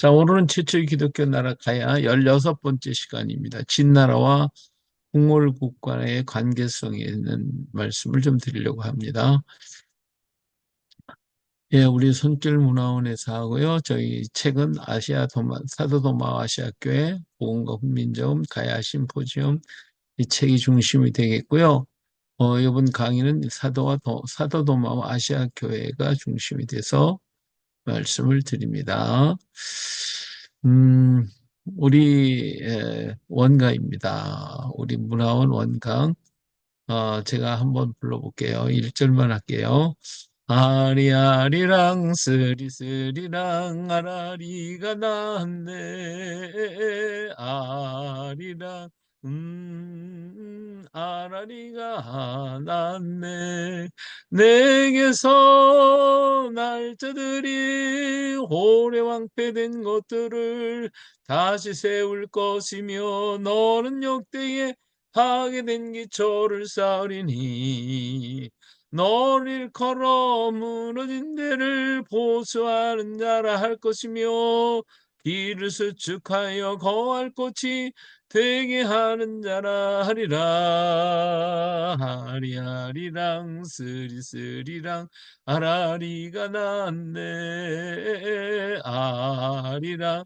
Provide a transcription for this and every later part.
자, 오늘은 최초의 기독교 나라 가야 16번째 시간입니다. 진나라와 궁궐국 간의 관계성에 있는 말씀을 좀 드리려고 합니다. 예, 우리 손길문화원에서 하고요. 저희 책은 사도도마 아시아교회 복음과 훈민정음 가야 심포지엄 이 책이 중심이 되겠고요. 이번 강의는 사도도마 아시아교회가 중심이 돼서 말씀을 드립니다. 음, 우리 원가입니다. 우리 문화원 원강. 제가 한번 불러볼게요. 1절만 할게요. 아리아리랑 스리스리랑 아라리가 났네. 아리랑 아라리가 났네. 내게서 날짜들이 오래 왕폐된 것들을 다시 세울 것이며 너는 역대에 하게 된 기초를 쌓으리니 너를 일컬어 무너진 데를 보수하는 자라 할 것이며 길을 수축하여 거할 곳이 되게 하는 자라 하리라. 하리하리랑 스리스리랑 아라리가 났네. 아리랑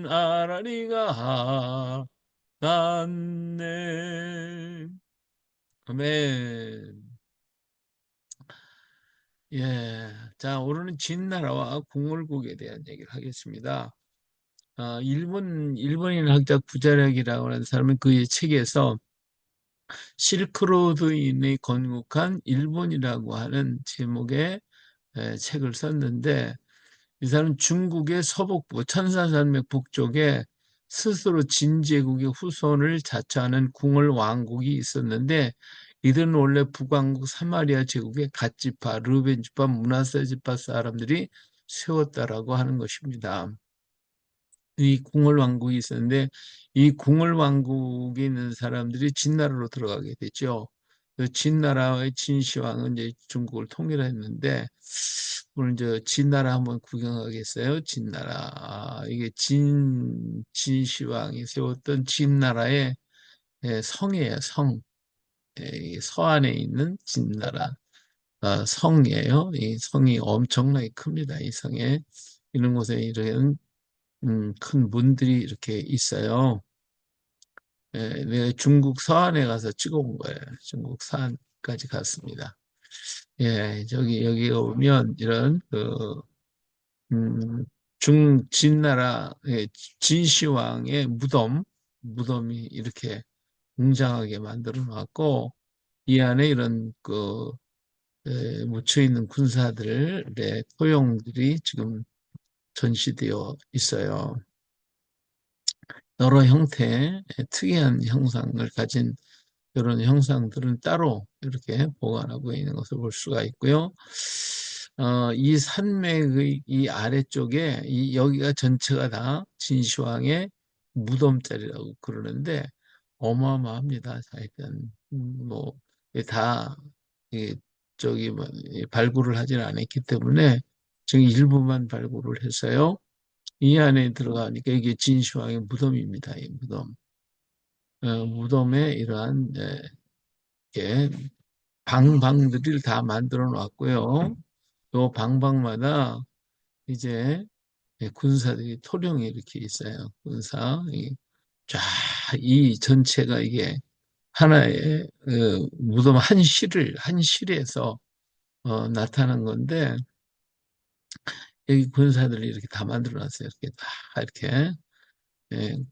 아라리가 났네. 아멘. 예. 자, 오늘은 진나라와 궁궐국에 대한 얘기를 하겠습니다. 일본인 학자 구자력이라고 하는 사람은 그의 책에서 실크로드인의 건국한 일본이라고 하는 제목의 책을 썼는데, 이 사람은 중국의 서북부 천사산맥 북쪽에 스스로 진제국의 후손을 자처하는 궁궐 왕국이 있었는데, 이들은 원래 북왕국 사마리아 제국의 갓지파, 르벤지파, 므낫세 지파 사람들이 세웠다라고 하는 것입니다. 이 궁궐 왕국이 있었는데 이 궁궐 왕국에 있는 사람들이 진나라로 들어가게 되죠. 그 진나라의 진시황은 이제 중국을 통일했는데 오늘 이제 진나라 한번 구경하겠어요. 진나라. 이게 진시황이 세웠던 진나라의 성이에요. 성. 이 서안에 있는 진나라 성이에요. 이 성이 엄청나게 큽니다. 이 성에 이런 곳에 이런 큰 문들이 이렇게 있어요. 내가 중국 서안에 가서 찍어본 거예요. 중국 서안까지 갔습니다. 예, 여기 오면 이런 음, 진나라의 진시황의 무덤이 이렇게 웅장하게 만들어 놨고 이 안에 이런 묻혀 있는 군사들의 토용들이 지금 전시되어 있어요. 여러 형태의 특이한 형상을 가진 이런 형상들은 따로 이렇게 보관하고 있는 것을 볼 수가 있고요. 이 산맥의 이 아래쪽에 여기가 전체가 다 진시황의 무덤자리라고 그러는데 어마어마합니다. 하여튼 뭐다 저기 뭐 발굴을 하지는 않았기 때문에 지금 일부만 발굴을 해서요. 이 안에 들어가니까 이게 진시황의 무덤입니다. 이 무덤. 무덤에 이러한 이렇게 방방들을 다 만들어 놨고요. 또 방방마다 이제 군사들이 토령이 이렇게 있어요. 쫙 이 전체가 이게 하나의 무덤 한 실에서 나타난 건데 여기 군사들이 이렇게 다 만들어 놨어요. 이렇게 다 이렇게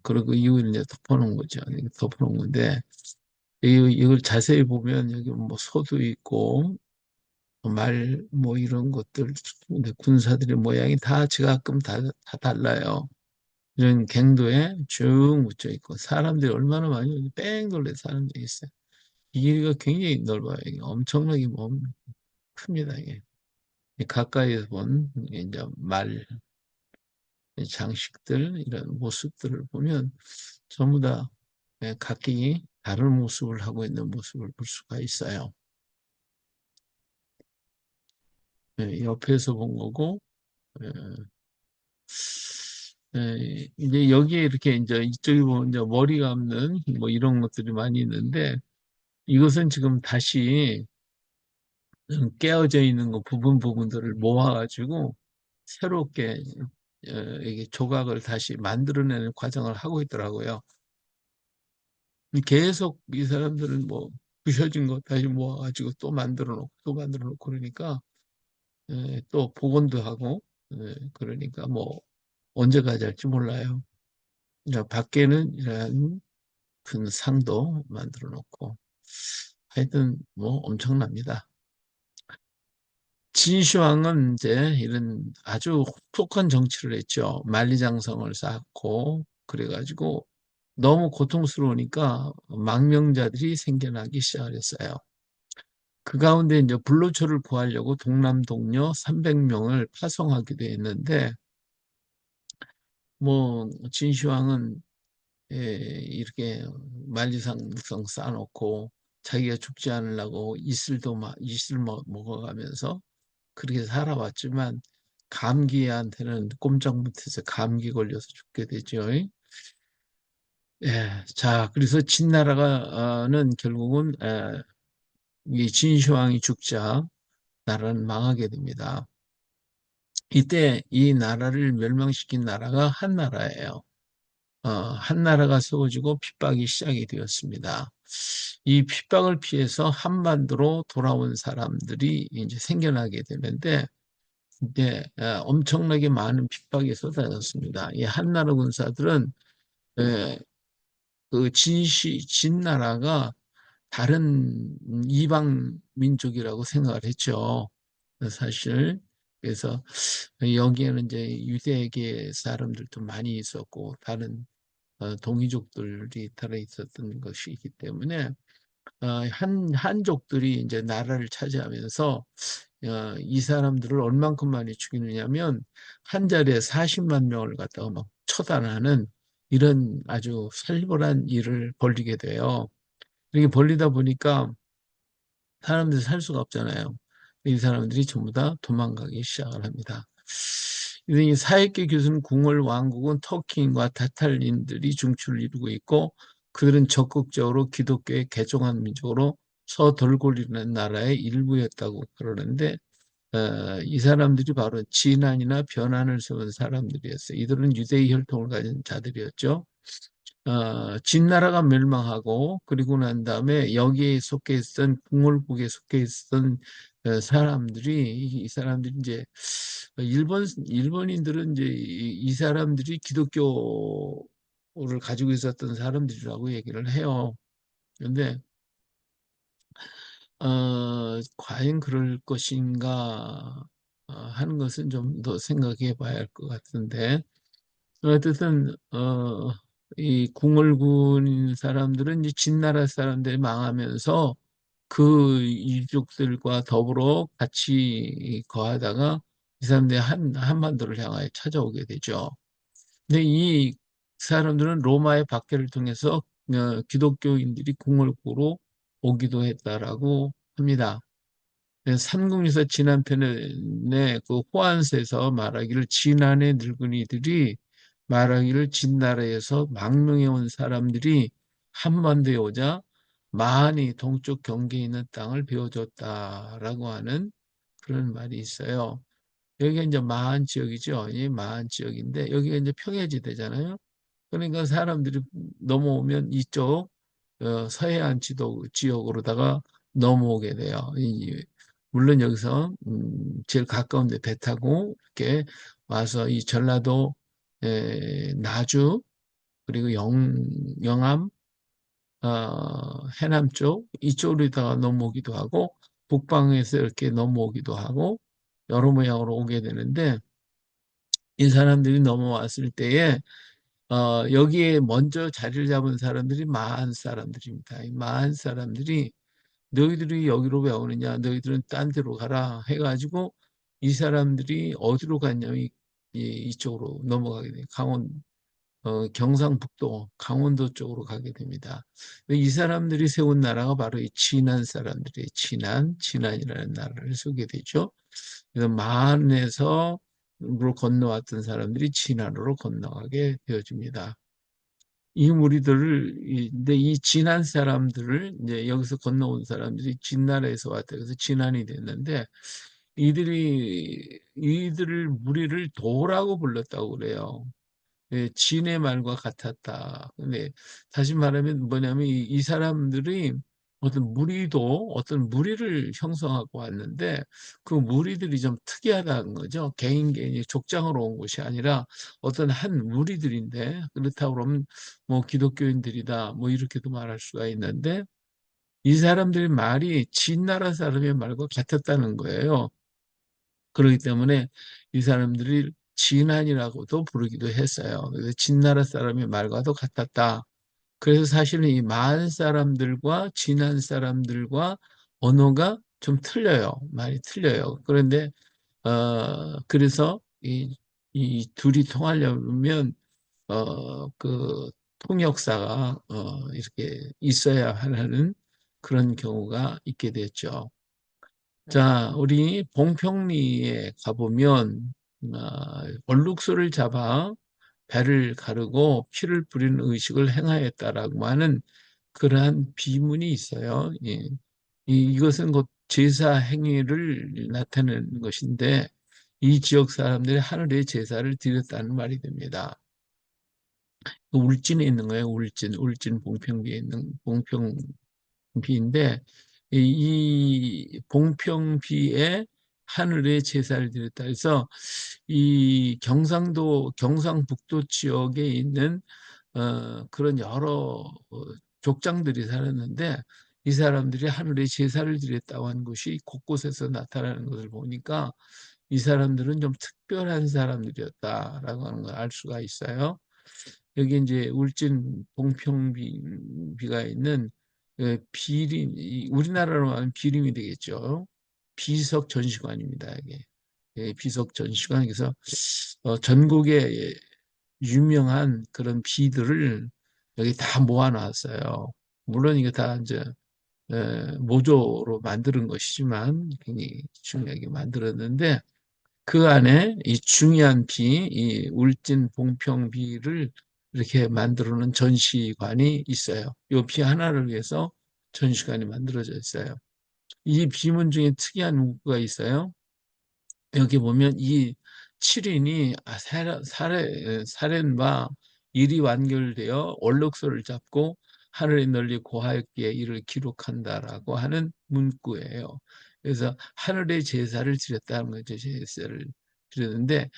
그리고 이걸 이제 덮어놓은 거죠. 이렇게 덮어놓은 건데 이걸 자세히 보면 여기 뭐 소도 있고 뭐 이런 것들 근데 군사들의 모양이 다 지가끔 다 달라요. 이런 갱도에 쭉 묻혀 있고 사람들이 얼마나 많이 뺑 돌려 사람들이 있어요. 이 길이가 굉장히 넓어요. 이게 엄청나게 큽니다. 이게 가까이서 본 이제 말 장식들 이런 모습들을 보면 전부 다 각기 다른 모습을 하고 있는 모습을 볼 수가 있어요. 옆에서 본 거고 이제 여기에 이렇게 이제 이쪽에 보면 이제 머리 감는 뭐 이런 것들이 많이 있는데 이것은 지금 다시 깨어져 있는 거 부분 부분들을 모아가지고 새롭게 이게 조각을 다시 만들어내는 과정을 하고 있더라고요. 계속 이 사람들은 뭐 부셔진 거 다시 모아가지고 또 만들어 놓고 또 만들어 놓고 그러니까 또 복원도 하고 그러니까 뭐 언제까지 할지 몰라요. 그러니까 밖에는 이런 큰 상도 만들어 놓고 하여튼 뭐 엄청납니다. 진시황은 이제 이런 아주 혹독한 정치를 했죠. 만리장성을 쌓고 그래가지고 너무 고통스러우니까 망명자들이 생겨나기 시작했어요. 그 가운데 이제 불로초를 구하려고 동남동녀 300명을 파송하기도 했는데 뭐 진시황은 이렇게 만리장성 쌓아놓고 자기가 죽지 않으려고 이슬 먹어가면서 그렇게 살아왔지만 감기한테는 꼼짝 못해서 감기 걸려서 죽게 되죠. 예, 자, 그래서 진나라가는 결국은 이 진시황이 죽자 나라는 망하게 됩니다. 이때 이 나라를 멸망시킨 나라가 한나라예요. 한나라가 세워지고 핍박이 시작이 되었습니다. 이 핍박을 피해서 한반도로 돌아온 사람들이 이제 생겨나게 되는데 이제 엄청나게 많은 핍박이 쏟아졌습니다. 이 한나라 군사들은 예, 그 진나라가 다른 이방 민족이라고 생각을 했죠. 사실 그래서 여기에는 이제 유대계 사람들도 많이 있었고 다른 동이족들이 들어 있었던 것이기 때문에 한족들이 이제 나라를 차지하면서 이 사람들을 얼만큼 많이 죽이느냐면 한 자리에 40만 명을 갖다가 막 처단하는 이런 아주 살벌한 일을 벌이게 돼요. 이렇게 벌리다 보니까 사람들이 살 수가 없잖아요. 이 사람들이 전부 다 도망가기 시작을 합니다. 이 사익계 교수는 궁궐 왕국은 터키인과 타탈린들이 중추를 이루고 있고 그들은 적극적으로 기독교에 개종한 민족으로 서돌골이라는 나라의 일부였다고 그러는데 이 사람들이 바로 진안이나 변안을 세운 사람들이었어요. 이들은 유대의 혈통을 가진 자들이었죠. 진나라가 멸망하고 그리고 난 다음에 여기에 속해 있던 궁궐국에 속해 있던 사람들이 이 사람들이 이제 일본인들은 이제 이 사람들이 기독교를 가지고 있었던 사람들이라고 얘기를 해요. 그런데 과연 그럴 것인가 하는 것은 좀 더 생각해 봐야 할 것 같은데 어쨌든 이 궁궐군 사람들은 이제 진나라 사람들이 망하면서 그 유족들과 더불어 같이 거하다가 이 사람들이 한반도를 향하여 찾아오게 되죠. 근데 이 사람들은 로마의 박해를 통해서 기독교인들이 궁궐국으로 오기도 했다라고 합니다. 삼국유사 진한편의 그 호안세에서 말하기를 진한의 늙은이들이 말하기를 진나라에서 망명해 온 사람들이 한반도에 오자 많이 동쪽 경계에 있는 땅을 베어줬다라고 하는 그런 말이 있어요. 여기가 이제 마한 지역이죠. 이 마한 지역인데 여기가 이제 평야지대잖아요. 그러니까 사람들이 넘어오면 이쪽 서해안 지역으로다가 넘어오게 돼요. 물론 여기서 제일 가까운 데 배 타고 이렇게 와서 이 전라도 나주 그리고 영암 해남 쪽 이쪽으로다가 넘어오기도 하고 북방에서 이렇게 넘어오기도 하고 여러 모양으로 오게 되는데 이 사람들이 넘어왔을 때에 여기에 먼저 자리를 잡은 사람들이 마한 사람들입니다. 이 마한 사람들이 너희들이 여기로 왜 오느냐? 너희들은 딴 데로 가라 해가지고 이 사람들이 어디로 갔냐면 이쪽으로 넘어가게 돼요. 경상북도 강원도 쪽으로 가게 됩니다. 이 사람들이 세운 나라가 바로 이 진안 사람들이 진안이라는 나라를 세우게 되죠. 그래서 마한에서 건너왔던 사람들이 진화로 건너가게 되어집니다. 이 무리들을, 근데 이 진한 사람들을, 이제 여기서 건너온 사람들이 진나라에서 왔다. 그래서 진한이 됐는데, 이들을 무리를 도라고 불렀다고 그래요. 예, 진의 말과 같았다. 근데 다시 말하면 뭐냐면 이 사람들이 어떤 무리를 형성하고 왔는데 그 무리들이 좀 특이하다는 거죠. 개인이 족장으로 온 것이 아니라 어떤 한 무리들인데 그렇다고 그러면 뭐 기독교인들이다 뭐 이렇게도 말할 수가 있는데 이 사람들의 말이 진나라 사람의 말과 같았다는 거예요. 그렇기 때문에 이 사람들이 진한이라고도 부르기도 했어요. 그래서 진나라 사람의 말과도 같았다. 그래서 사실은 이 마을 사람들과 진한 사람들과 언어가 좀 틀려요. 많이 틀려요. 그런데 그래서 이 둘이 통하려면 그 통역사가 이렇게 있어야 하는 그런 경우가 있게 됐죠. 자, 우리 봉평리에 가보면 얼룩소를 잡아 배를 가르고 피를 뿌리는 의식을 행하였다라고 하는 그러한 비문이 있어요. 예. 이것은 곧 제사 행위를 나타내는 것인데 이 지역 사람들이 하늘에 제사를 드렸다는 말이 됩니다. 울진에 있는 거예요. 울진 봉평비에 있는 봉평비인데 이 봉평비에 하늘에 제사를 드렸다 해서 이 경상북도 지역에 있는 그런 여러 족장들이 살았는데 이 사람들이 하늘에 제사를 드렸다고 하는 것이 곳곳에서 나타나는 것을 보니까 이 사람들은 좀 특별한 사람들이었다라고 하는 걸 알 수가 있어요. 여기 이제 울진 봉평비가 있는 비림, 우리나라로 하면 비림이 되겠죠. 비석 전시관입니다. 이게 비석 전시관. 그래서 전국의 유명한 그런 비들을 여기 다 모아놨어요. 물론 이게 다 이제 모조로 만드는 것이지만 굉장히 중요하게 만들었는데 그 안에 이 중요한 비, 이 울진 봉평비를 이렇게 만들어 놓은 전시관이 있어요. 이 비 하나를 위해서 전시관이 만들어져 있어요. 이 비문 중에 특이한 문구가 있어요. 여기 보면 이 7인이 사렌과 일이 완결되어 얼룩소를 잡고 하늘에 널리 고하였기에 이를 기록한다라고 하는 문구예요. 그래서 하늘에 제사를 드렸다는 거죠. 제사를 드렸는데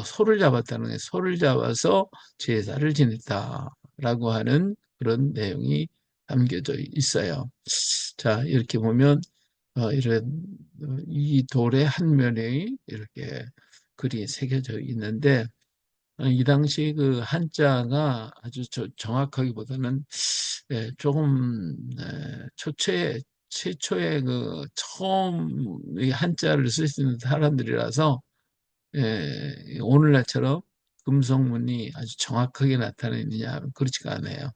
소를 잡았다는 거예요. 소를 잡아서 제사를 지냈다라고 하는 그런 내용이 담겨져 있어요. 자, 이렇게 보면 이런 이 돌의 한 면에 이렇게 글이 새겨져 있는데 이 당시 그 한자가 아주 정확하기보다는 조금 최초의 그 처음 이 한자를 쓸 수 있는 사람들이라서 오늘날처럼 금속문이 아주 정확하게 나타내느냐 그렇지가 않아요.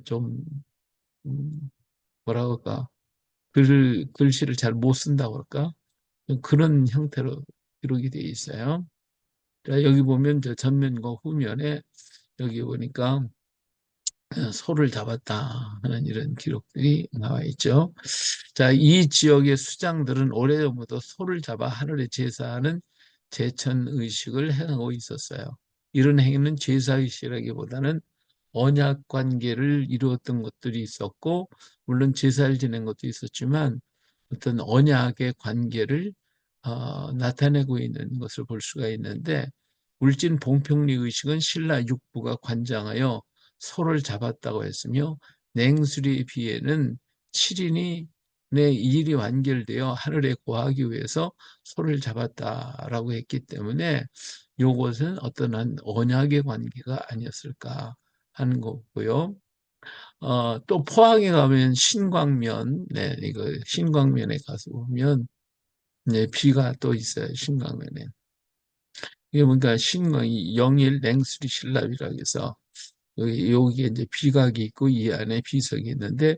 좀 뭐라 그럴까 글씨를 잘 못 쓴다고 할까? 그런 형태로 기록이 되어 있어요. 자, 여기 보면 저 전면과 후면에 여기 보니까 소를 잡았다 하는 이런 기록들이 나와 있죠. 자, 이 지역의 수장들은 오래전부터 소를 잡아 하늘에 제사하는 제천 의식을 행하고 있었어요. 이런 행위는 제사 의식이라기보다는 언약 관계를 이루었던 것들이 있었고, 물론 제사를 지낸 것도 있었지만, 어떤 언약의 관계를 나타내고 있는 것을 볼 수가 있는데, 울진 봉평리 의식은 신라 육부가 관장하여 소를 잡았다고 했으며, 냉수리 비에는 7인이 내 일이 완결되어 하늘에 고하기 위해서 소를 잡았다라고 했기 때문에 이것은 어떤 한 언약의 관계가 아니었을까 하는 거고요. 또 포항에 가면 신광면, 네, 이거 신광면에 가서 보면 네, 비가 또 있어요. 신광면에. 이게 뭔가 신광이 영일 냉수리 신랍이라고 해서 여기에 이제 비각이 있고 이 안에 비석이 있는데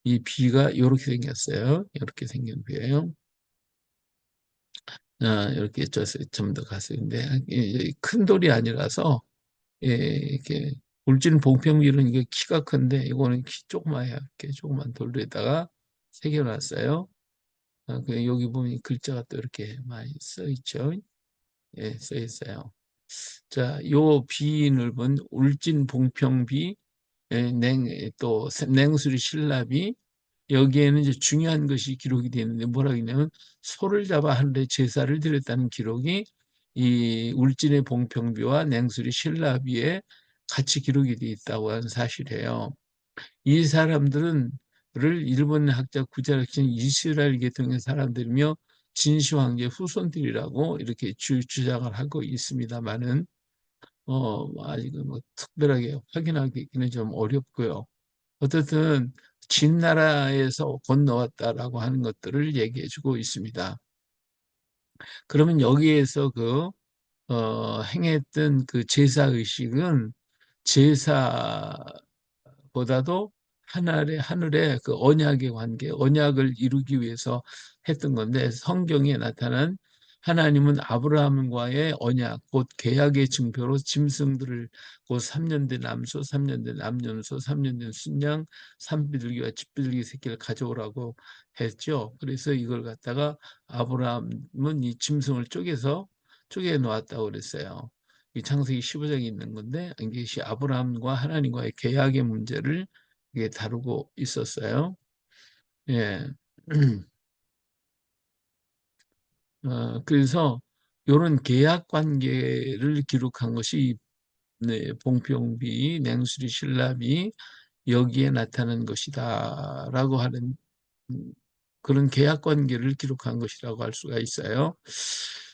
이 비가 이렇게 생겼어요. 이렇게 생긴 비예요. 이렇게 좀 더 가슴인데 큰 돌이 아니라서 이렇게 울진 봉평밀은 이게 키가 큰데 이거는 키 조그마해요. 이렇게 조그만 돌에다가 새겨놨어요. 여기 보면 글자가 또 이렇게 많이 써 있죠. 예, 써 있어요. 자, 요 비넓은 울진 봉평비, 또 냉수리 신라비, 여기에는 이제 중요한 것이 기록이 되어 있는데 뭐라고 했냐면 소를 잡아 하늘에 제사를 드렸다는 기록이 이 울진의 봉평비와 냉수리 신라비에 같이 기록이 되어 있다고 하는 사실이에요. 이 사람들은 일본 학자 구자르키는 이스라엘 계통의 사람들이며 진시 황제 후손들이라고 이렇게 주장을 하고 있습니다만은 아직은 뭐 특별하게 확인하기는 좀 어렵고요. 어쨌든 진나라에서 건너왔다라고 하는 것들을 얘기해주고 있습니다. 그러면 여기에서 행했던 그 제사 의식은 제사 보다도 하늘의 그 언약의 관계, 언약을 이루기 위해서 했던 건데 성경에 나타난 하나님은 아브라함과의 언약, 곧 계약의 증표로 짐승들을 곧 3년 된 암소, 3년 된 암염소, 3년 된 순양, 산비둘기와 집비둘기 새끼를 가져오라고 했죠. 그래서 이걸 갖다가 아브라함은 이 짐승을 쪼개 놓았다고 그랬어요. 이 창세기 15장에 있는 건데 이것이 아브라함과 하나님과의 계약의 문제를 이게 다루고 있었어요. 예. 그래서 이런 계약 관계를 기록한 것이 네, 봉평비, 냉수리, 신라비 여기에 나타난 것이다라고 하는 그런 계약 관계를 기록한 것이라고 할 수가 있어요.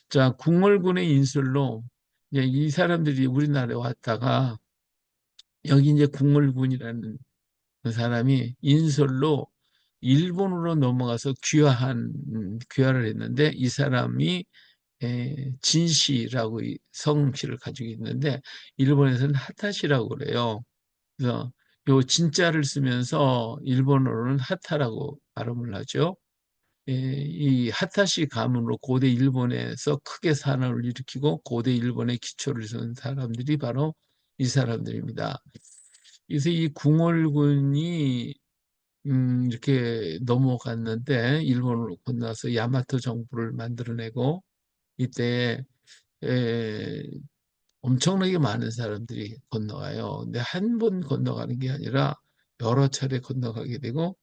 자, 궁궐군의 인술로 이제 이 사람들이 우리나라에 왔다가 여기 이제 궁궐군이라는 그 사람이 인솔로 일본으로 넘어가서 귀화를 했는데 이 사람이 진시라고 성씨를 가지고 있는데 일본에서는 하타시라고 그래요. 그래서 요 진자를 쓰면서 일본어로는 하타라고 발음을 하죠. 이 하타시 가문으로 고대 일본에서 크게 산업을 일으키고 고대 일본의 기초를 세운 사람들이 바로 이 사람들입니다. 그래서 이 궁궐군이 이렇게 넘어갔는데 일본으로 건너서 야마토 정부를 만들어내고 이때 에, 엄청나게 많은 사람들이 건너가요. 근데 한 번 건너가는 게 아니라 여러 차례 건너가게 되고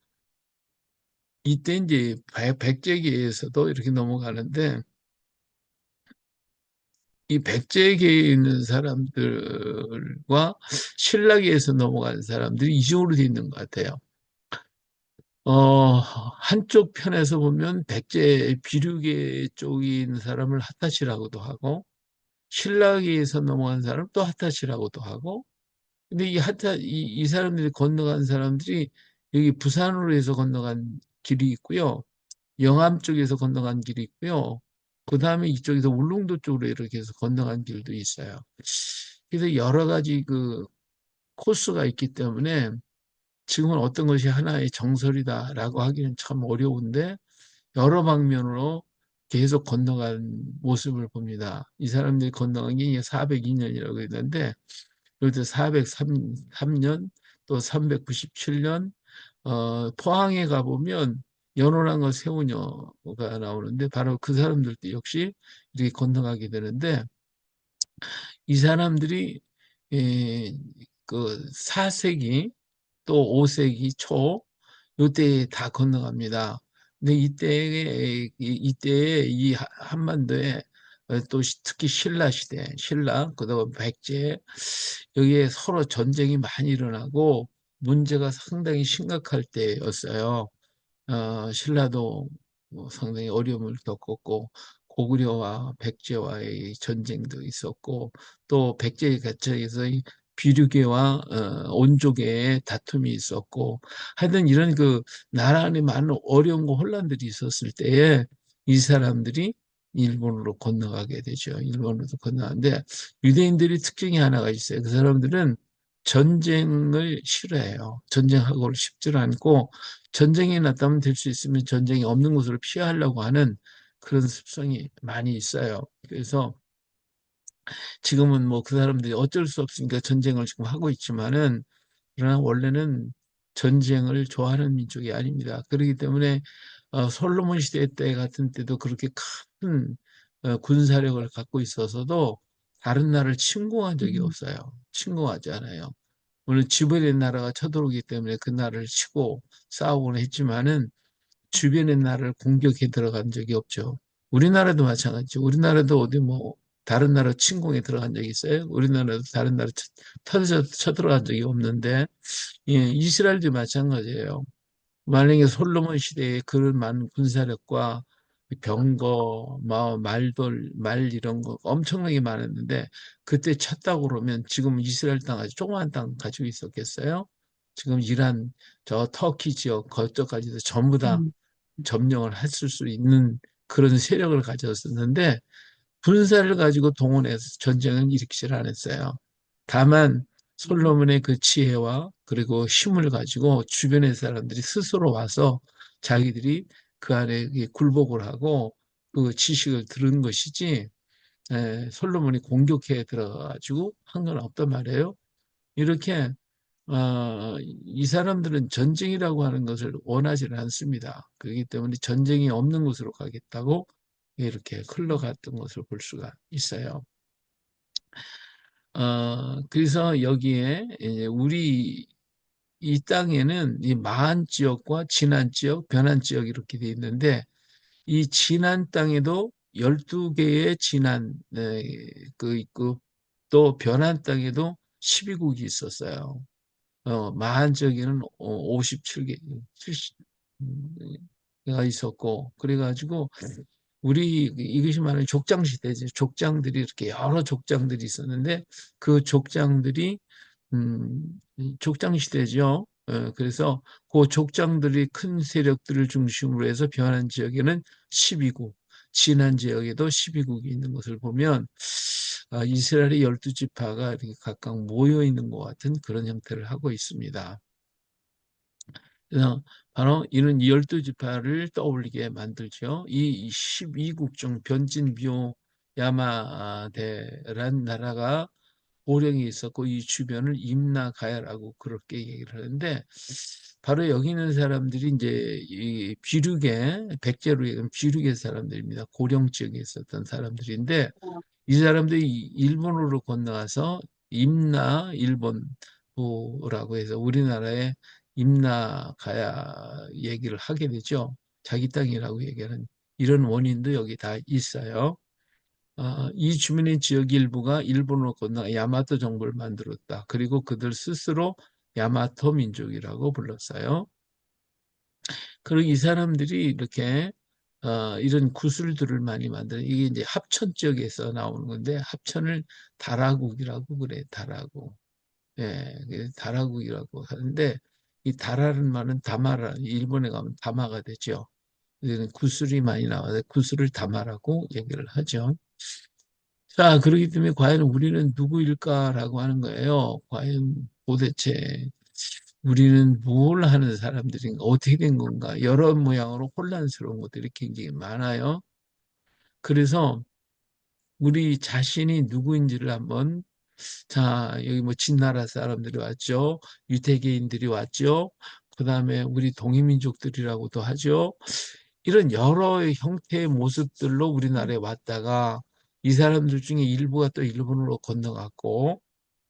이때 이제 백제계에서도 이렇게 넘어가는데 이 백제계에 있는 사람들과 신라계에서 넘어가는 사람들이 이중으로 돼 있는 것 같아요. 한쪽 편에서 보면 백제 비류계 쪽에 있는 사람을 핫하시라고도 하고, 신라계에서 넘어간 사람 또 핫하시라고도 하고, 근데 이 사람들이 건너간 사람들이 여기 부산으로 해서 건너간 길이 있고요. 영암 쪽에서 건너간 길이 있고요. 그 다음에 이쪽에서 울릉도 쪽으로 이렇게 해서 건너간 길도 있어요. 그래서 여러 가지 그 코스가 있기 때문에 지금은 어떤 것이 하나의 정설이다라고 하기는 참 어려운데 여러 방면으로 계속 건너간 모습을 봅니다. 이 사람들이 건너간 게 402년이라고 했는데 여기서 403년 또 397년 포항에 가보면 연호랑과 세우녀가 나오는데 바로 그 사람들도 역시 이렇게 건너가게 되는데 이 사람들이 에, 그 4세기 또 5세기 초 요때 다 건너갑니다. 근데 이때에 이 한반도에 또 특히 신라 시대, 그다음 백제 여기에 서로 전쟁이 많이 일어나고 문제가 상당히 심각할 때였어요. 신라도 뭐 상당히 어려움을 겪었고 고구려와 백제와의 전쟁도 있었고 또 백제 개척에서 비류계와 온조계의 다툼이 있었고 하여튼 이런 그 나라 안에 많은 어려움과 혼란들이 있었을 때에 이 사람들이 일본으로 건너가게 되죠. 일본으로 건너가는데 유대인들이 특징이 하나가 있어요. 그 사람들은 전쟁을 싫어해요. 전쟁하고 싶지 않고 전쟁이 났다면 될 수 있으면 전쟁이 없는 곳으로 피하려고 하는 그런 습성이 많이 있어요. 그래서 지금은 뭐 그 사람들이 어쩔 수 없으니까 전쟁을 지금 하고 있지만은, 그러나 원래는 전쟁을 좋아하는 민족이 아닙니다. 그렇기 때문에 솔로몬 시대 때 같은 때도 그렇게 큰 군사력을 갖고 있어서도 다른 나라를 침공한 적이 음, 없어요. 침공하지 않아요. 물론 주변의 나라가 쳐들어오기 때문에 그 나라를 치고 싸우곤 했지만은 주변의 나라를 공격해 들어간 적이 없죠. 우리나라도 마찬가지죠. 우리나라도 어디 뭐 다른 나라 침공에 들어간 적이 있어요? 우리나라도 다른 나라 쳐들어간 적이 없는데, 예, 이스라엘도 마찬가지예요. 만약에 솔로몬 시대에 그런 많은 군사력과 병거, 말 이런 거 엄청나게 많았는데, 그때 쳤다고 그러면 지금 이스라엘 땅 아주 조그만 땅 가지고 있었겠어요? 지금 이란, 저 터키 지역, 그쪽까지도 전부 다 음, 점령을 했을 수 있는 그런 세력을 가졌었는데, 군사를 가지고 동원해서 전쟁을 일으키질 않았어요. 다만 솔로몬의 그 지혜와 그리고 힘을 가지고 주변의 사람들이 스스로 와서 자기들이 그 안에 굴복을 하고 그 지식을 들은 것이지, 솔로몬이 공격해 들어가지고 한 건 없단 말이에요. 이렇게 이 사람들은 전쟁이라고 하는 것을 원하지는 않습니다. 그렇기 때문에 전쟁이 없는 곳으로 가겠다고 이렇게 흘러갔던 것을 볼 수가 있어요. 그래서 여기에 이제 우리 이 땅에는 이 마한 지역과 진한 지역, 변한 지역 이렇게 돼 있는데, 이 진한 땅에도 12개의 진한 그 있고, 또 변한 땅에도 12국이 있었어요. 마한 지역에는 57개, 70가 있었고, 그래가지고 우리 이것이 말하는 족장 시대죠. 족장들이 이렇게 여러 족장들이 있었는데 그 족장들이 족장 시대죠. 그래서 그 족장들이 큰 세력들을 중심으로 해서 변한 지역에는 12국, 진한 지역에도 12국이 있는 것을 보면 이스라엘의 12지파가 이렇게 각각 모여 있는 것 같은 그런 형태를 하고 있습니다. 그래서 바로 이런 12지파를 떠올리게 만들죠. 이 12국 중 변진비오 야마대란 나라가 호령이 있었고 이 주변을 임나가야라고 그렇게 얘기를 하는데, 바로 여기 있는 사람들이 이제 이 비륙의 백제로 얘기하면 비륙의 사람들입니다. 고령 지역에 있었던 사람들인데, 이 사람들이 일본으로 건너와서 임나 일본부라고 해서 우리나라의 임나가야 얘기를 하게 되죠. 자기 땅이라고 얘기하는 이런 원인도 여기 다 있어요. 이 주민의 지역 일부가 일본으로 건너 야마토 정부를 만들었다. 그리고 그들 스스로 야마토 민족이라고 불렀어요. 그리고 이 사람들이 이렇게 이런 구슬들을 많이 만드는, 이게 이제 합천 지역에서 나오는 건데, 합천을 다라국이라고 그래. 다라국. 예, 다라국이라고 하는데, 이 다라는 말은 다마라, 일본에 가면 다마가 되죠. 이는 구슬이 많이 나와서 구슬을 다마라고 얘기를 하죠. 자, 그렇기 때문에 과연 우리는 누구일까라고 하는 거예요. 과연 도대체 우리는 뭘 하는 사람들인가? 어떻게 된 건가? 여러 모양으로 혼란스러운 것들이 굉장히 많아요. 그래서 우리 자신이 누구인지를 한번, 자, 여기 뭐 진나라 사람들이 왔죠. 유태계인들이 왔죠. 그 다음에 우리 동이민족들이라고도 하죠. 이런 여러 형태의 모습들로 우리나라에 왔다가 이 사람들 중에 일부가 또 일본으로 건너갔고,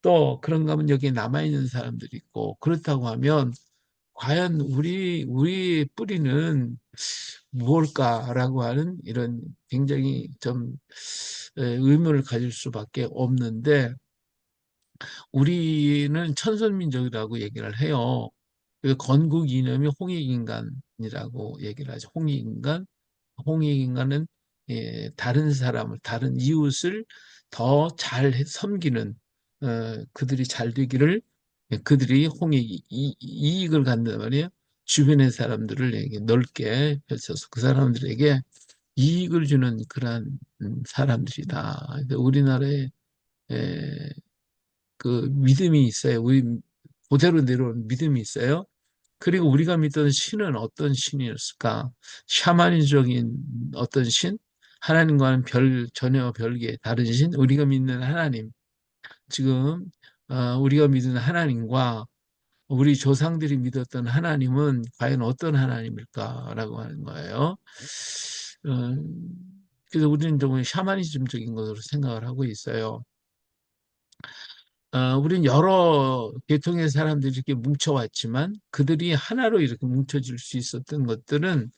또 그런가 하면 여기에 남아있는 사람들이 있고, 그렇다고 하면 과연 우리의 뿌리는 무엇일까라고 하는 이런 굉장히 좀 의문을 가질 수밖에 없는데, 우리는 천선민족이라고 얘기를 해요. 그 건국 이념이 홍익인간이라고 얘기를 하죠. 홍익인간, 홍익인간은 다른 사람을, 다른 이웃을 더 잘 섬기는, 그들이 잘 되기를, 그들이 이익을 갖는단 말이에요. 주변의 사람들을 이렇게 넓게 펼쳐서 그 사람들에게 이익을 주는 그러한 사람들이다. 그러니까 우리나라에 그 믿음이 있어요. 우리 그대로 내려온 믿음이 있어요. 그리고 우리가 믿던 신은 어떤 신이었을까? 샤머니적인 어떤 신? 하나님과는 전혀 별개의 다른 신? 우리가 믿는 하나님. 지금 우리가 믿는 하나님과 우리 조상들이 믿었던 하나님은 과연 어떤 하나님일까라고 하는 거예요. 그래서 우리는 좀 샤머니즘적인 것으로 생각을 하고 있어요. 우린 여러 계통의 사람들이 이렇게 뭉쳐왔지만 그들이 하나로 이렇게 뭉쳐질 수 있었던 것들은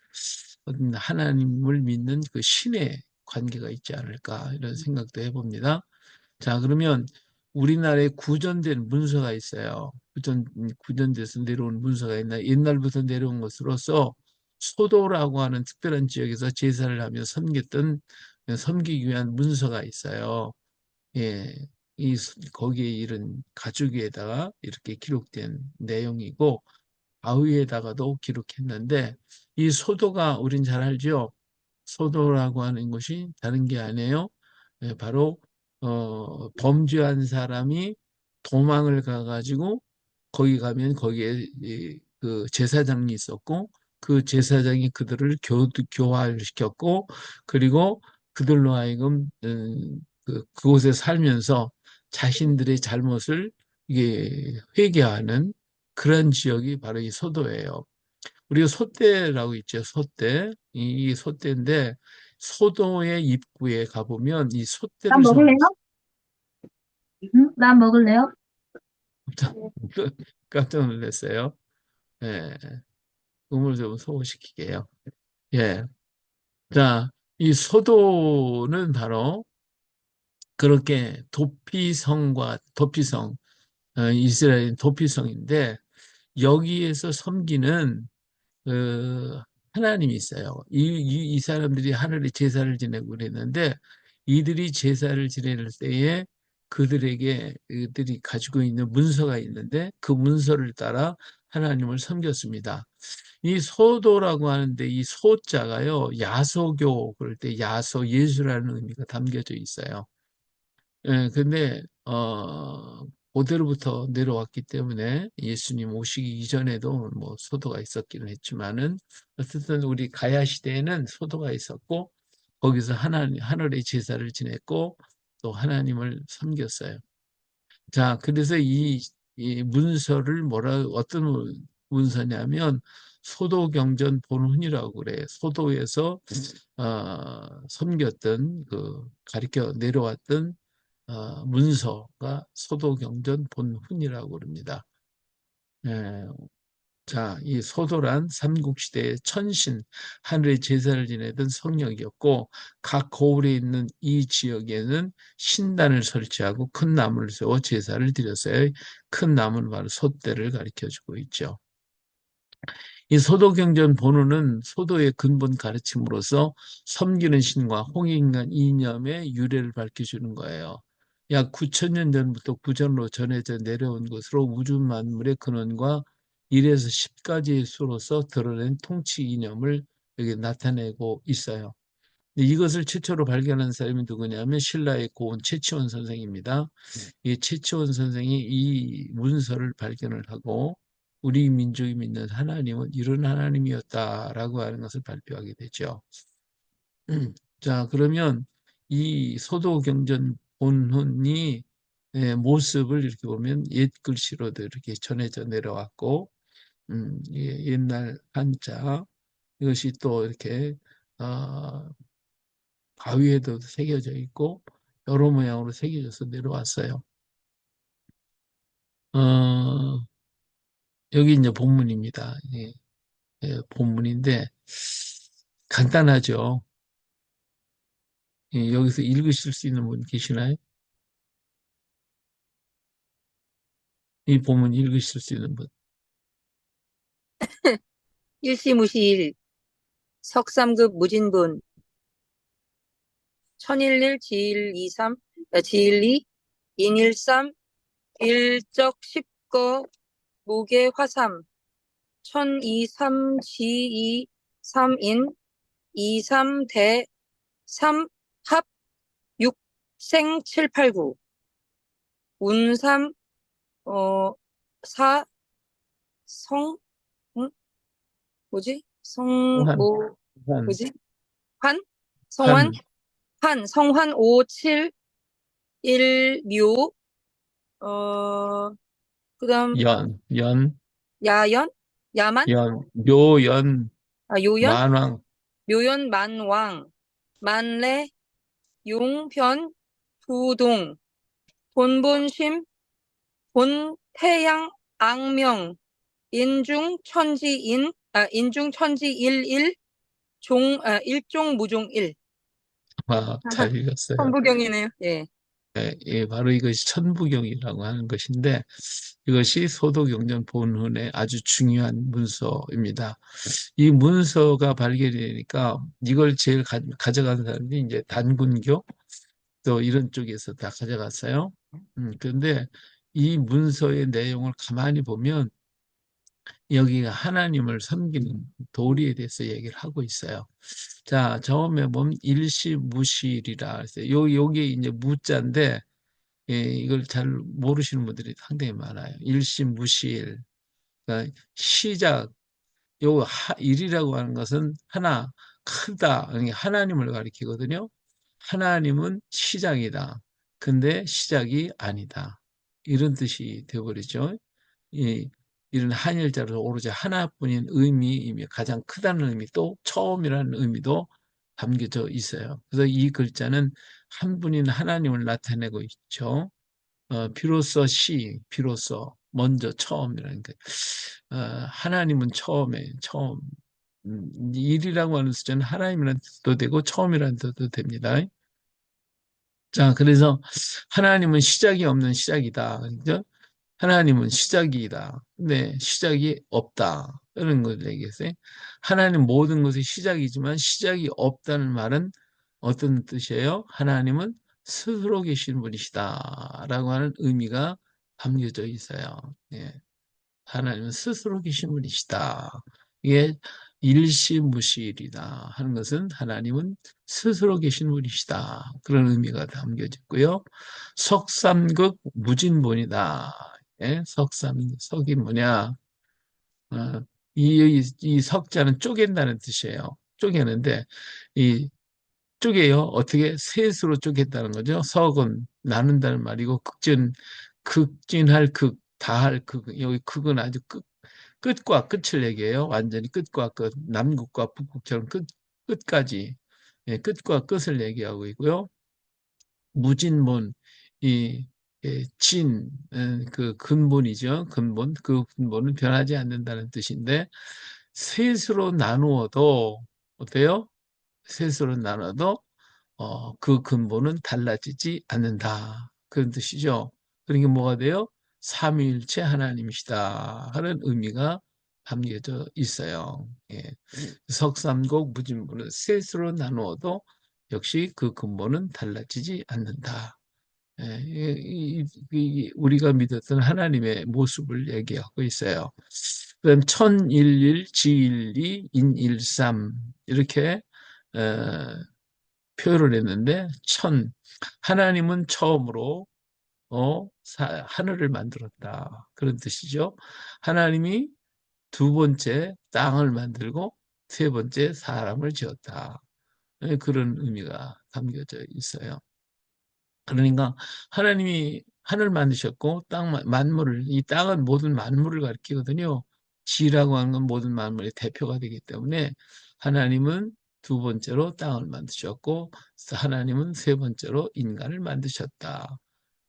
어떤 하나님을 믿는 그 신의 관계가 있지 않을까 이런 생각도 해봅니다. 자, 그러면 우리나라에 구전된 문서가 있어요. 구전돼서 내려온 문서가 있나? 옛날부터 내려온 것으로서 소도라고 하는 특별한 지역에서 제사를 하며 섬기기 위한 문서가 있어요. 예, 거기에 이런 가죽에다가 이렇게 기록된 내용이고, 바위에다가도 기록했는데, 이 소도가 우린 잘 알죠? 소도라고 하는 것이 다른 게 아니에요. 예, 바로 범죄한 사람이 도망을 가가지고 거기 가면 거기에 그 제사장이 있었고 그 제사장이 그들을 교화를 시켰고 그리고 그들로 하여금 그곳에 살면서 자신들의 잘못을 이게 회개하는 그런 지역이 바로 이 소도예요. 우리가 소떼라고 있죠. 소떼. 이 소떼인데 소도의 입구에 가보면 이 나 소떼를 먹을래요? 섬겼어요. 응? 나 먹을래요? 깜짝 놀랐어요. 예, 음을 좀 소화시키게요. 예. 자, 이 소도는 바로 그렇게 도피성, 이스라엘 도피성인데 여기에서 섬기는 그 하나님이 있어요. 이 사람들이 하늘에 제사를 지내고 그랬는데 이들이 제사를 지낼 때에 그들이 가지고 있는 문서가 있는데 그 문서를 따라 하나님을 섬겼습니다. 이 소도라고 하는데 이 소자가요, 야소교 그럴 때 야소 예수라는 의미가 담겨져 있어요. 예, 근데 고대로부터 내려왔기 때문에 예수님 오시기 이전에도 뭐 소도가 있었기는 했지만은 어쨌든 우리 가야 시대에는 소도가 있었고 거기서 하늘의 제사를 지냈고 또 하나님을 섬겼어요. 자, 그래서 이 문서를 어떤 문서냐면 소도경전 본훈이라고 그래요. 소도에서 섬겼던 가르쳐 내려왔던 문서가 소도경전 본훈이라고 그럽니다. 예, 자, 이 소도란 삼국시대의 천신, 하늘의 제사를 지내던 성역이었고, 각 고을에 있는 이 지역에는 신단을 설치하고 큰 나무를 세워 제사를 드렸어요. 큰 나무는 바로 소대를 가리켜 주고 있죠. 이 소도경전 본문은 소도의 근본 가르침으로서 섬기는 신과 홍익인간 이념의 유래를 밝혀주는 거예요. 약 9천년 전부터 구전으로 전해져 내려온 것으로 우주 만물의 근원과 1에서 10까지의 수로서 드러낸 통치 이념을 여기 나타내고 있어요. 이것을 최초로 발견한 사람이 누구냐면 신라의 고은 최치원 선생입니다. 이 최치원 선생이 이 문서를 발견을 하고 우리 민족이 믿는 하나님은 이런 하나님이었다라고 하는 것을 발표하게 되죠. 자, 그러면 이 소도경전 본훈이 모습을 이렇게 보면 옛 글씨로도 이렇게 전해져 내려왔고, 옛날 한자 이것이 또 이렇게 어, 바위에도 새겨져 있고 여러 모양으로 새겨져서 내려왔어요. 어, 여기 이제 본문입니다. 예, 본문인데 간단하죠. 예, 여기서 읽으실 수 있는 분 계시나요? 이 본문 읽으실 수 있는 분. 일시무시일 석삼급 무진분 천일일 지일이삼 지일이 인일삼 일적십거 무게화삼 천이삼 지이삼인 이삼대 삼합 육생칠팔구 운삼 사 성 뭐지? 성환, 한, 뭐지? 환? 성환? 한, 성환 571묘, 그다음, 연, 야연? 야만? 묘연, 요연? 만왕, 묘연 만왕, 만래, 용변, 부동, 본본심, 본태양, 악명, 인중천지일일, 일종무종일. 잘 읽었어요. 천부경이네요. 예. 예, 예, 바로 이것이 천부경이라고 하는 것인데, 이것이 소도경전 본문의 아주 중요한 문서입니다. 이 문서가 발견이 되니까 이걸 제일 가져간 사람이 이제 단군교 또 이런 쪽에서 다 가져갔어요. 그런데 이 문서의 내용을 가만히 보면 여기가 하나님을 섬기는 도리에 대해서 얘기를 하고 있어요. 자, 처음에 보면 일시무실이라 했어요. 여기 이제 무자인데 예, 이걸 잘 모르시는 분들이 상당히 많아요. 일시무실. 그러니까 시작, 일이라고 하는 것은 하나, 크다. 그러니까 하나님을 가리키거든요. 하나님은 시작이다. 근데 시작이 아니다. 이런 뜻이 되어버리죠. 이, 이런 한일자로 오로지 하나뿐인 의미, 가장 크다는 의미, 또 처음이라는 의미도 담겨져 있어요. 그래서 이 글자는 한 분인 하나님을 나타내고 있죠. 비로소, 먼저, 처음이라는 게, 하나님은 처음. 일이라고 하는 숫자는 하나님이라는 뜻도 되고, 처음이라는 뜻도 됩니다. 자, 그래서 하나님은 시작이 없는 시작이다. 그죠? 하나님은 시작이다. 근데 시작이 없다. 이런 걸 얘기했어요. 하나님 모든 것이 시작이지만 시작이 없다는 말은 어떤 뜻이에요? 하나님은 스스로 계신 분이시다. 라고 하는 의미가 담겨져 있어요. 예. 하나님은 스스로 계신 분이시다. 이게 일시무실이다 하는 것은 하나님은 스스로 계신 분이시다. 그런 의미가 담겨져 있고요. 석삼극 무진본이다. 예? 석이 뭐냐? 어, 이 석자는 쪼갠다는 뜻이에요. 쪼개는데, 이 쪼개요. 어떻게? 셋으로 쪼갰다는 거죠. 석은 나눈다는 말이고, 극진할 극, 다할 극. 여기 극은 아주 끝과 끝을 얘기해요. 완전히 끝과 끝, 남극과 북극처럼 끝까지. 예, 끝과 끝을 얘기하고 있고요. 무진문, 이, 그 근본이죠. 근본. 그 근본은 변하지 않는다는 뜻인데, 셋으로 나누어도, 어때요? 셋으로 나눠도, 그 근본은 달라지지 않는다. 그런 뜻이죠. 그러니까 뭐가 돼요? 삼위일체 하나님이시다. 하는 의미가 담겨져 있어요. 예. 석삼곡 무진문은 셋으로 나누어도 역시 그 근본은 달라지지 않는다. 예, 우리가 믿었던 하나님의 모습을 얘기하고 있어요. 그다음 천일일, 지일이, 인일삼 이렇게 표현을 했는데 하나님은 처음으로 하늘을 만들었다. 그런 뜻이죠. 하나님이 두 번째 땅을 만들고 세 번째 사람을 지었다. 예, 그런 의미가 담겨져 있어요. 그러니까 하나님이 하늘 만드셨고 만물을, 이 땅은 모든 만물을 가리키거든요. 지라고 하는 건 모든 만물의 대표가 되기 때문에 하나님은 두 번째로 땅을 만드셨고 하나님은 세 번째로 인간을 만드셨다.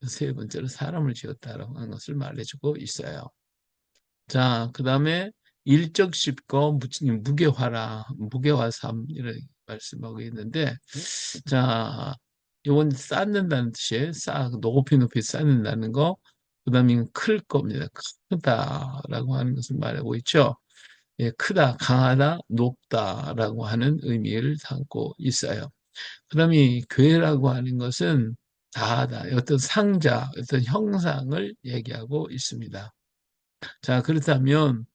세 번째로 사람을 지었다라고 하는 것을 말해주고 있어요. 자, 그 다음에 일적십거 무게화라, 무게화삼 이런 말씀하고 있는데, 자, 이건 쌓는다는 뜻이에요. 높이 쌓는다는 거. 그 다음에 클 겁니다. 크다라고 하는 것을 말하고 있죠. 예, 크다, 강하다, 높다라고 하는 의미를 담고 있어요. 그 다음에 괴라고 하는 것은 다하다, 어떤 상자, 어떤 형상을 얘기하고 있습니다. 자, 그렇다면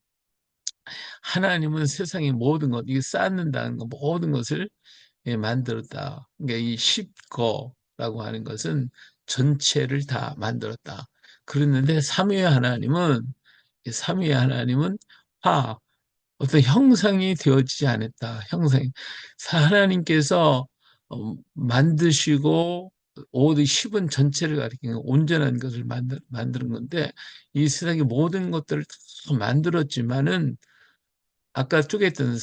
하나님은 세상의 모든 것, 이게 쌓는다는 것, 모든 것을 만들었다. 그러니까 이 십거라고 하는 것은 전체를 다 만들었다. 그랬는데 삼위의 하나님은 화, 어떤 형상이 되어지지 않았다. 형상. 하나님께서 만드시고 오직 10은 전체를 가리키는 온전한 것을 만드는 건데 이 세상의 모든 것들을 다 만들었지만은 아까 쪼갰던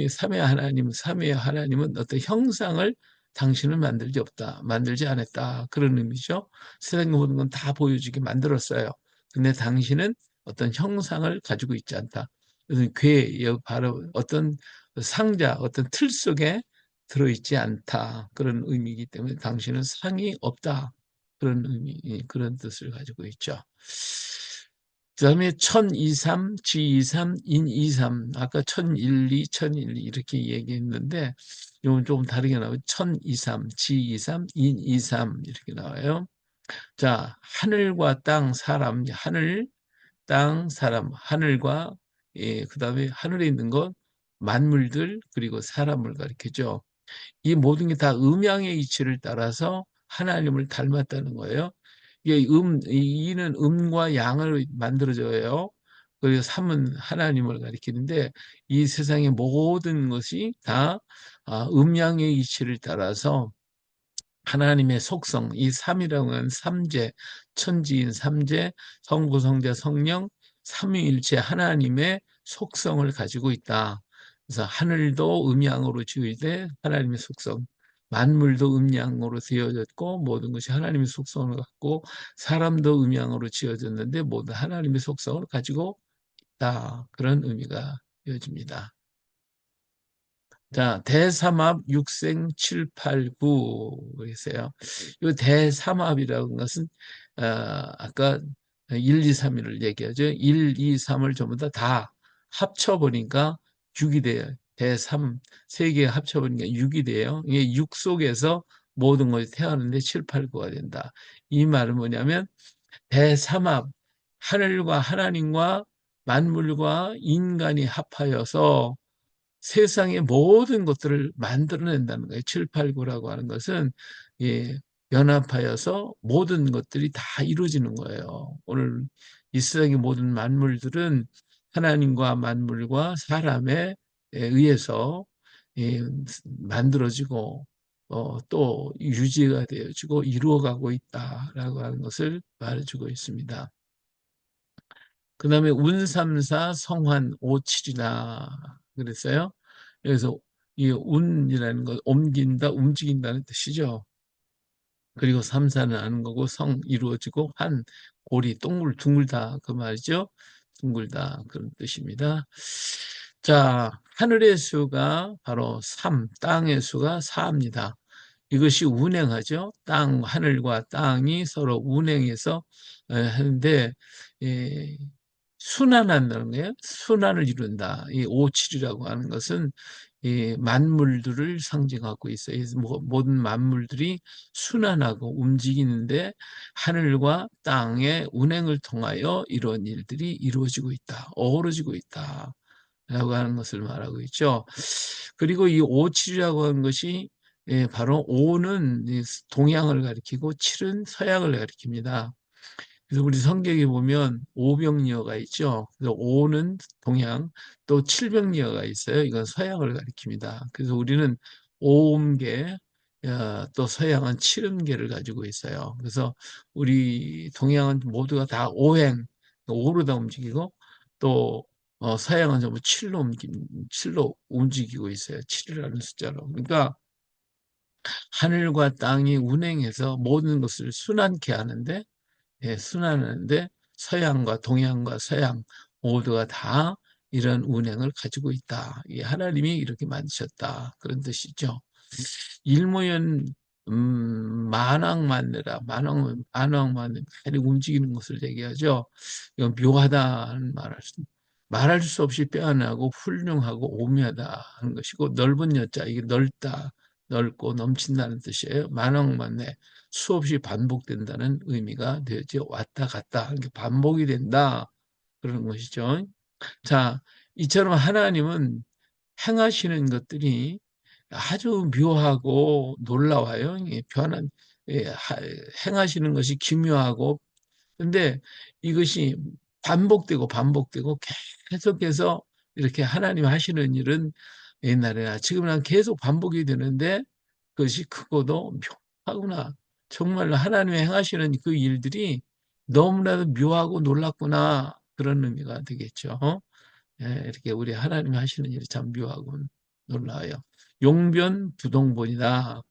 삼위 하나님은 어떤 형상을 당신은 만들지 않았다. 그런 의미죠. 세상의 모든 건 다 보여주게 만들었어요. 근데 당신은 어떤 형상을 가지고 있지 않다. 그래서 바로 어떤 상자, 어떤 틀 속에 들어있지 않다. 그런 의미이기 때문에 당신은 상이 없다. 그런 의미, 그런 뜻을 가지고 있죠. 그다음에 천이삼, 지이삼, 인이삼. 아까 천일이, 천일이 이렇게 얘기했는데 이건 조금 다르게 나와요. 천이삼, 지이삼, 인이삼 이렇게 나와요. 자, 하늘과 땅, 사람, 하늘, 땅, 사람, 하늘과 그다음에 하늘에 있는 것, 만물들 그리고 사람을 가리키죠. 이 모든 게 다 음양의 이치를 따라서 하나님을 닮았다는 거예요. 이게 이는 음과 양을 만들어져요. 그리고 삼은 하나님을 가리키는데 이 세상의 모든 것이 다 음양의 이치를 따라서 하나님의 속성, 이 삼이라고 하는 삼재, 천지인 삼재, 성부, 성자, 성령, 삼위일체 하나님의 속성을 가지고 있다. 그래서 하늘도 음양으로 지어지되 하나님의 속성, 만물도 음양으로 되어졌고 모든 것이 하나님의 속성을 갖고 사람도 음양으로 지어졌는데 모두 하나님의 속성을 가지고 있다. 그런 의미가 되어집니다. 자, 대삼합 육생 7, 8, 9 그랬어요. 이 대삼합이라는 것은 아까 1, 2, 3을 얘기하죠. 1, 2, 3을 전부 다 합쳐보니까 6이 돼요. 대삼 세 개 합쳐보니까 6이 돼요. 이게 6 속에서 모든 것이 태어나는데 7, 8, 9가 된다. 이 말은 뭐냐면 대삼합 하늘과 하나님과 만물과 인간이 합하여서 세상의 모든 것들을 만들어낸다는 거예요. 7, 8, 9라고 하는 것은 예, 연합하여서 모든 것들이 다 이루어지는 거예요. 오늘 이 세상의 모든 만물들은 하나님과 만물과 사람에 의해서 예, 만들어지고 또 유지가 되어지고 이루어가고 있다라고 하는 것을 말해주고 있습니다. 그 다음에 운삼사 성환 오칠이나 그랬어요. 그래서 이 운이라는 건 옮긴다, 움직인다는 뜻이죠. 그리고 삼사는 아는 거고 성 이루어지고 한 고리 동글 둥글다 그 말이죠. 둥글다 그런 뜻입니다. 자, 하늘의 수가 바로 3, 땅의 수가 4입니다. 이것이 운행하죠. 하늘과 땅이 서로 운행해서 하는데 순환한다는 거예요. 순환을 이룬다. 이 오칠이라고 하는 것은 이 만물들을 상징하고 있어요. 모든 만물들이 순환하고 움직이는데 하늘과 땅의 운행을 통하여 이런 일들이 이루어지고 있다. 어우러지고 있다. 라고 하는 것을 말하고 있죠. 그리고 이 오칠이라고 하는 것이 바로 오는 동양을 가리키고 칠은 서양을 가리킵니다. 그래서 우리 성경에 보면 오병이어가 있죠. 그래서 오는 동양, 또 칠병이어가 있어요. 이건 서양을 가리킵니다. 그래서 우리는 오음계, 또 서양은 칠음계를 가지고 있어요. 그래서 우리 동양은 모두가 다 오행, 오로 다 움직이고, 또 서양은 전부 칠로 움직이고 있어요. 칠이라는 숫자로. 그러니까 하늘과 땅이 운행해서 모든 것을 순환케 하는데 순환하는데 서양과 동양과 서양 모두가 다 이런 운행을 가지고 있다. 이 하나님이 이렇게 만드셨다. 그런 뜻이죠. 일모연 만왕만내라. 만왕만내 많이 움직이는 것을 얘기하죠. 이건 묘하다는 말할 수 없이 빼어나고 훌륭하고 오묘하다 하는 것이고 넓은 여자 이게 넓다. 넓고 넘친다는 뜻이에요. 만왕만내 수없이 반복된다는 의미가 되죠. 왔다 갔다 하는 게 반복이 된다. 그런 것이죠. 자, 이처럼 하나님은 행하시는 것들이 아주 묘하고 놀라워요. 행하시는 것이 기묘하고, 근데 이것이 반복되고 계속해서 이렇게 하나님 하시는 일은 옛날에나 지금은 계속 반복이 되는데 그것이 크고도 묘하구나. 정말로 하나님의 행하시는 그 일들이 너무나도 묘하고 놀랍구나. 그런 의미가 되겠죠. 예, 이렇게 우리 하나님이 하시는 일이 참 묘하고 놀라워요. 용변부동본이다.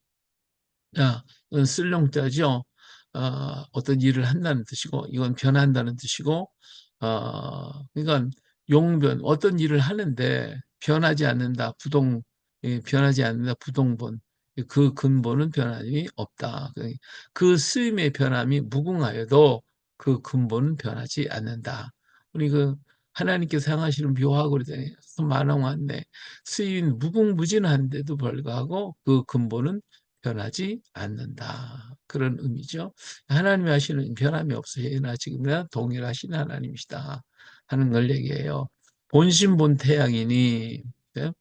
자, 이건 쓸룡자죠. 어떤 일을 한다는 뜻이고, 이건 변한다는 뜻이고, 그러니까 용변, 어떤 일을 하는데 변하지 않는다. 변하지 않는다. 부동본. 그 근본은 변함이 없다. 그 쓰임의 변함이 무궁하여도 그 근본은 변하지 않는다. 우리 하나님께서 향하시는 묘하고 그러잖아요. 만왕한데 쓰임 무궁무진한데도 불구하고 그 근본은 변하지 않는다. 그런 의미죠. 하나님이 하시는 변함이 없어요. 예나 지금이나 동일하신 하나님이시다 하는 걸 얘기해요. 본심 본태양이니, 네?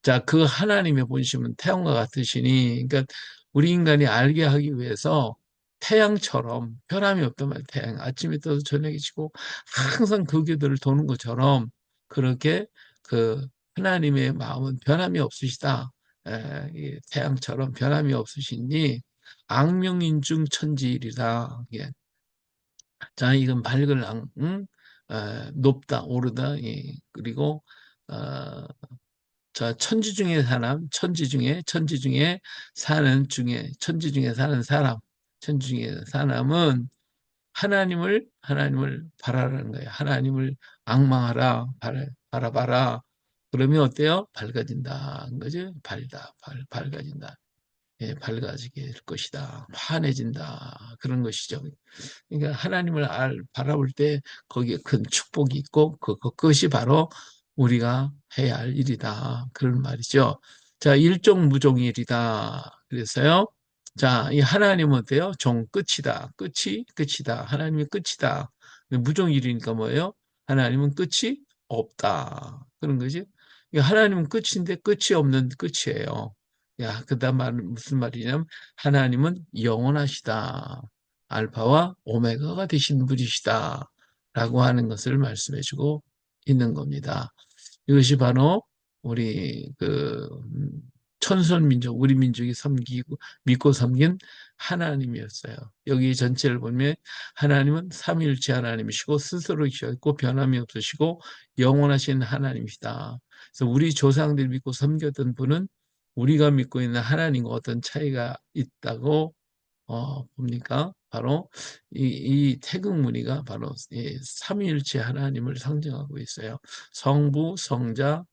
자, 그 하나님의 본심은 태양과 같으시니, 그러니까 우리 인간이 알게 하기 위해서 태양처럼 변함이 없단 말이에요. 태양 아침에 떠서 저녁에 지고 항상 그 궤도를 도는 것처럼 그렇게 그 하나님의 마음은 변함이 없으시다. 이 태양처럼 변함이 없으시니 악명인중 천지일이다. 예. 자, 이건 밝을 높다, 오르다. 예. 그리고 자, 천지 중에 천지 중에 사는 사람, 천지 중에 사람은 하나님을 바라라는 거예요. 하나님을 악망하라, 바라봐라. 그러면 어때요? 밝아진다. 거죠? 밝아진다. 예, 밝아지게 될 것이다. 환해진다. 그런 것이죠. 그러니까 하나님을 바라볼 때 거기에 큰 축복이 있고 그것이 바로 우리가 해야 할 일이다. 그런 말이죠. 자, 일종무종일이다. 그래서요. 자, 이 하나님은 어때요? 끝이다. 끝이다. 하나님이 끝이다. 무종일이니까 뭐예요? 하나님은 끝이 없다. 그런 거지. 하나님은 끝인데 끝이 없는 끝이에요. 야, 그다음 말은 무슨 말이냐면 하나님은 영원하시다. 알파와 오메가가 되신 분이시다. 라고 하는 것을 말씀해 주고 있는 겁니다. 이것이 바로 우리 천선 민족, 우리 민족이 믿고 섬긴 하나님이었어요. 여기 전체를 보면 하나님은 삼위일체 하나님이시고 스스로 있고 변함이 없으시고 영원하신 하나님이시다. 그래서 우리 조상들이 믿고 섬겼던 분은 우리가 믿고 있는 하나님과 어떤 차이가 있다고 봅니까? 바로 이 태극무늬가 바로 삼위일체 하나님을 상징하고 있어요. 성부, 성자,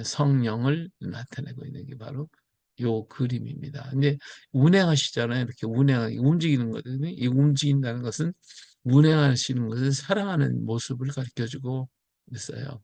성령을 나타내고 있는 게 바로 요 그림입니다. 근데 운행하시잖아요. 이렇게 움직이는 거거든요. 이 움직인다는 것은 운행하시는 것은 사랑하는 모습을 가르쳐주고 있어요.